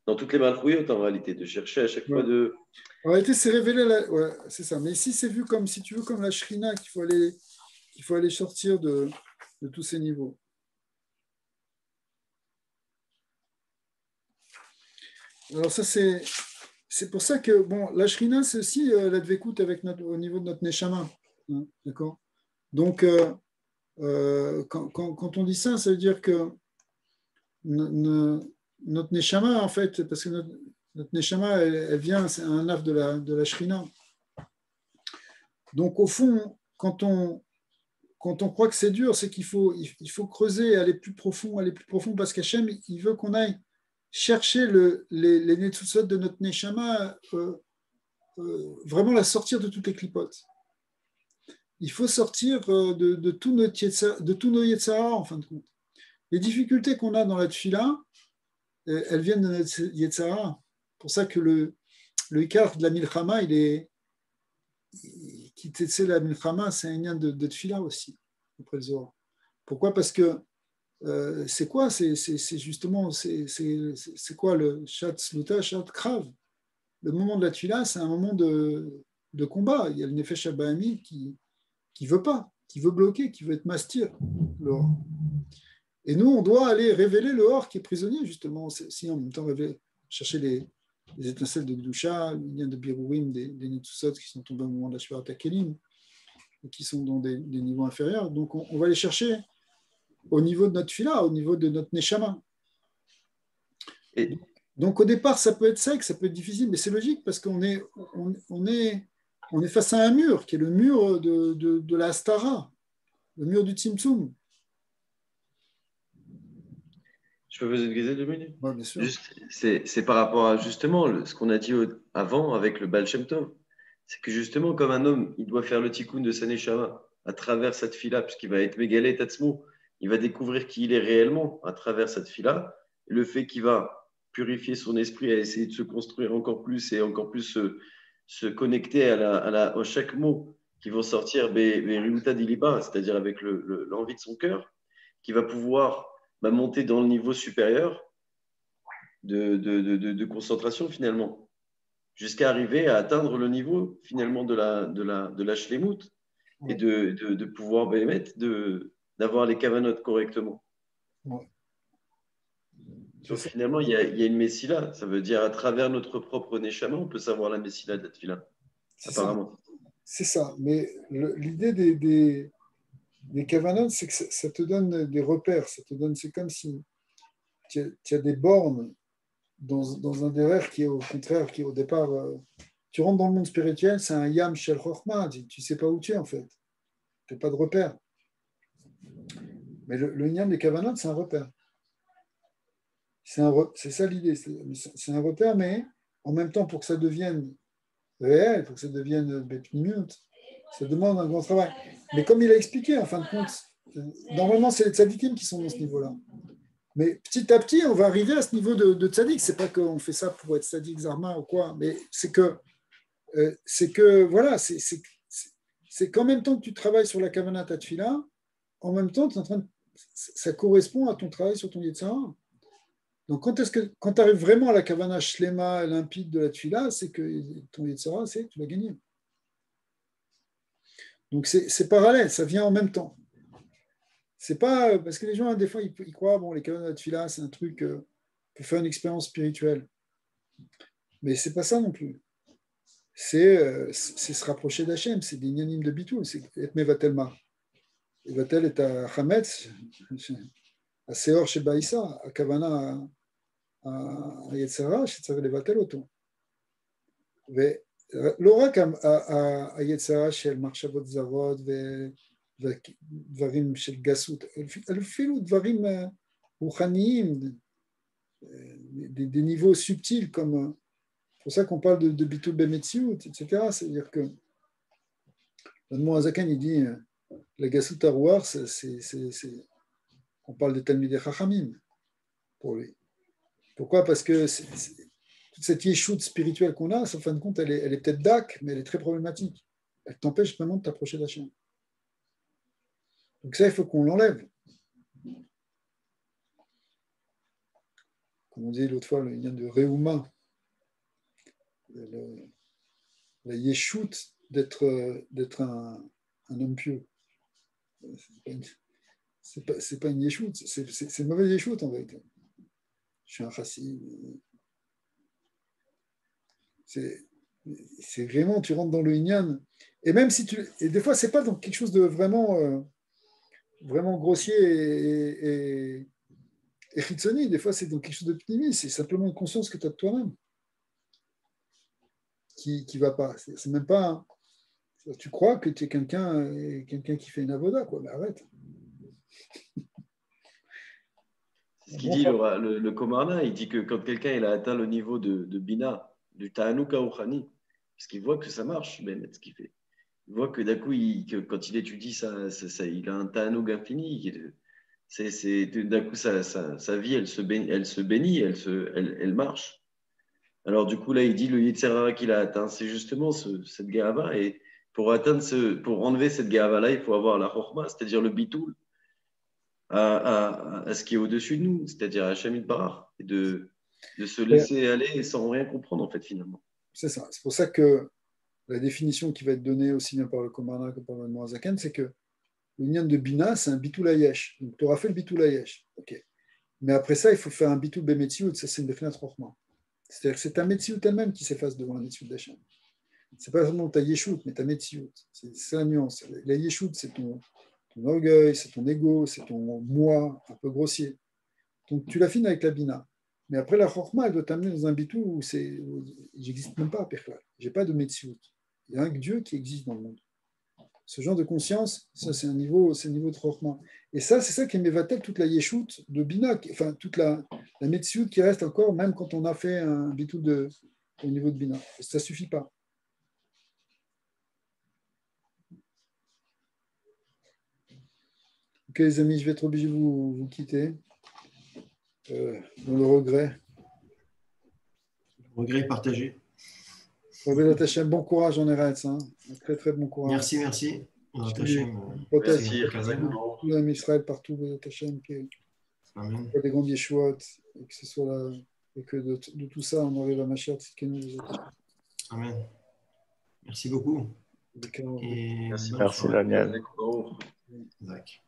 Dans toutes les Malchuyot, en réalité, de chercher à chaque fois de... En réalité, c'est révélé, ouais, c'est ça. Mais ici, c'est vu comme, si tu veux, comme la Shrina, qu'il faut aller sortir de tous ces niveaux. Alors ça, c'est pour ça que, bon, la Shrina, c'est aussi la dvekout au niveau de notre Neshama. Hein, d'accord. Donc, quand on dit ça, ça veut dire que notre Neshama, en fait, parce que notre Neshama, elle vient, c'est un ave de la Shrina. Donc, au fond, quand on croit que c'est dur, c'est qu'il faut creuser, aller plus profond, parce qu'Hachem, il veut qu'on aille chercher les netzutzot de notre Neshama, vraiment la sortir de toutes les clipotes. Il faut sortir de tous nos Yetzara, en fin de compte. Les difficultés qu'on a dans la Tfila, elles viennent de notre Yetzara. C'est pour ça que le Ikar de la Milchama, la Milchama, c'est un lien de Tfila aussi, après le Zohar. Pourquoi? Parce que c'est quoi? C'est justement, c'est quoi le Shat Sluta, Shat Krav? Le moment de la Tfila, c'est un moment de combat. Il y a le Nefesh Abahami qui veut pas, qui veut bloquer, qui veut être mastir le Or. Et nous, on doit aller révéler le Or qui est prisonnier, justement, si en même temps chercher les étincelles de Gdusha, il y a de Birourim, des Netzutzot qui sont tombés au moment de la Shvarat HaKelim, et qui sont dans des niveaux inférieurs. Donc, on va les chercher au niveau de notre Fila, au niveau de notre Neshama. Donc, au départ, ça peut être sec, ça peut être difficile, mais c'est logique parce qu'on est face à un mur, qui est le mur de la Astara, le mur du Tzimtzum. Je peux poser une question 2 minutes? Oui, bien sûr. C'est par rapport à justement ce qu'on a dit avant avec le Baal Shem Tov. C'est que justement, comme un homme, il doit faire le tikkun de sa neshama à travers cette fila, puisqu'il va être mégalé tatsmo, il va découvrir qui il est réellement à travers cette fila. Et le fait qu'il va purifier son esprit, à essayer de se construire encore plus et encore plus se connecter à chaque mot qui vont sortir, c'est-à-dire avec l'envie de son cœur, qui va pouvoir monter dans le niveau supérieur. de concentration finalement, jusqu'à arriver à atteindre le niveau finalement de la shlemut et Ouais. de pouvoir bémettre, d'avoir les kavanotes correctement. Ouais. Donc finalement, il y a une messila. Ça veut dire à travers notre propre neshama, on peut savoir la messila de la tefila, apparemment. C'est ça. Mais l'idée des kavanotes, c'est que ça te donne des repères. C'est comme si tu as des bornes dans un derrière qui est au contraire, qui est au départ. Tu rentres dans le monde spirituel, c'est un yam shel chokhmah. Tu ne sais pas où tu es en fait. Tu n'as pas de repère. Mais le yam des kavanotes, c'est un repère. C'est ça l'idée. C'est un repère, mais en même temps, pour que ça devienne réel, pour que ça devienne bepnimiut, ça demande un grand travail. Mais comme il a expliqué, en fin de compte, normalement, c'est les tzadikim qui sont dans ce niveau-là. Mais petit à petit, on va arriver à ce niveau de tzadik. C'est pas qu'on fait ça pour être tzadik zarma ou quoi, mais c'est que voilà, c'est qu'en même temps que tu travailles sur la kavanat tefila, en même temps, ça correspond à ton travail sur ton yetzara. Donc, quand tu arrives vraiment à la kavana shlema limpide de la tefila, c'est que ton yetzara, tu l'as gagné. Donc, c'est parallèle, ça vient en même temps. C'est pas parce que les gens, des fois, ils croient, bon, les kavanas de tefila, c'est un truc pour faire une expérience spirituelle. Mais c'est pas ça non plus. C'est se rapprocher d'Hachem, c'est des inyanim de bitou, c'est être mevatel. Mevatel est à Hametz, à Seor chez Baïssa, à Kavana, à Yetzara, chez Tzara Levatel Oto. לא רק היצרה של מחשבות זרות ודברים של גסות, אפילו דברים רוחניים, des niveaux subtils, comme c'est pour ça qu'on parle de bitul bemetziut, etc. C'est-à-dire que le Azakan, il dit la gasut arouar, on parle de Talmidei Chachamim pour lui. Pourquoi? Parce que toute cette yeshout spirituelle qu'on a, en fin de compte, elle est peut-être dak, mais elle est très problématique. Elle t'empêche vraiment de t'approcher d'Hachem. Donc ça, il faut qu'on l'enlève. Comme on dit l'autre fois, il y a de Reuma, la yeshout d'être un homme pieux. C'est pas une yeshout, c'est une mauvaise yeshout en vérité. Je suis un chassid. C'est vraiment, tu rentres dans le inyan. Et même si et des fois, c'est pas dans quelque chose de vraiment, vraiment grossier et chitsoni. Des fois, c'est dans quelque chose de pnimi. C'est simplement une conscience que tu as de toi-même qui va pas. C'est même pas. Tu crois que tu es quelqu'un qui fait une avoda, quoi. Mais arrête. C'est ce qu'il dit le Komarna. Il dit que quand quelqu'un il a atteint le niveau de Bina, du Ta'anuk Aouchani, parce qu'il voit que ça marche, ben, ce qu'il fait. Il voit que d'un coup, quand il étudie ça, il a un Ta'anuk infini. D'un coup, sa vie, elle se bénit, elle marche. Alors du coup, là, il dit le Yetzirah qu'il a atteint, c'est justement cette Gahava. Et pour enlever cette Gahava-là, il faut avoir la Chokhmah, c'est-à-dire le Bitoul, à ce qui est au-dessus de nous, c'est-à-dire à Shamid Barach, et de se laisser aller sans rien comprendre, en fait, finalement. C'est ça. C'est pour ça que la définition qui va être donnée aussi bien par le Komana que par le Moazakan, c'est que l'union de Bina, c'est un Bitul Hayesh. Donc, tu auras fait le Bitul Hayesh. OK. Mais après ça, il faut faire un Bitul Bemetziut, ça c'est une Befnat Rochma. C'est-à-dire que c'est ta Metziut elle-même qui s'efface devant la Metziut d'Hachem. C'est pas seulement ta Yeshut, mais ta Metziut. C'est la nuance. La Yeshut, c'est ton orgueil, c'est ton ego, c'est ton moi un peu grossier. Donc tu l'affines avec la Bina. Mais après, la Chokhmah, elle doit t'amener dans un bitou où j'existe même pas à Perklal. J'ai pas de Metziut. Il y a un Dieu qui existe dans le monde. Ce genre de conscience, ça c'est un niveau de Chokhmah. Et ça, c'est ça qui m'évatel toute la Yeshut de Bina, enfin toute la Metziut qui reste encore, même quand on a fait un bitou au niveau de Bina. Ça ne suffit pas. Ok les amis, je vais être obligé de vous quitter. Dans le regret. Regret partagé. Bon courage en Eretz. Hein. Un très très bon courage. Merci. Protège Merci. Israël partout, Hashem, qu'il y ait des grandes yeshuot, et que ce soit et que de tout ça, on arrive à Mashiach Tzidkenu. Amen. Merci beaucoup. Avec un- Et Merci bonne beaucoup. Merci soirée. Daniel. Baruch. Zach.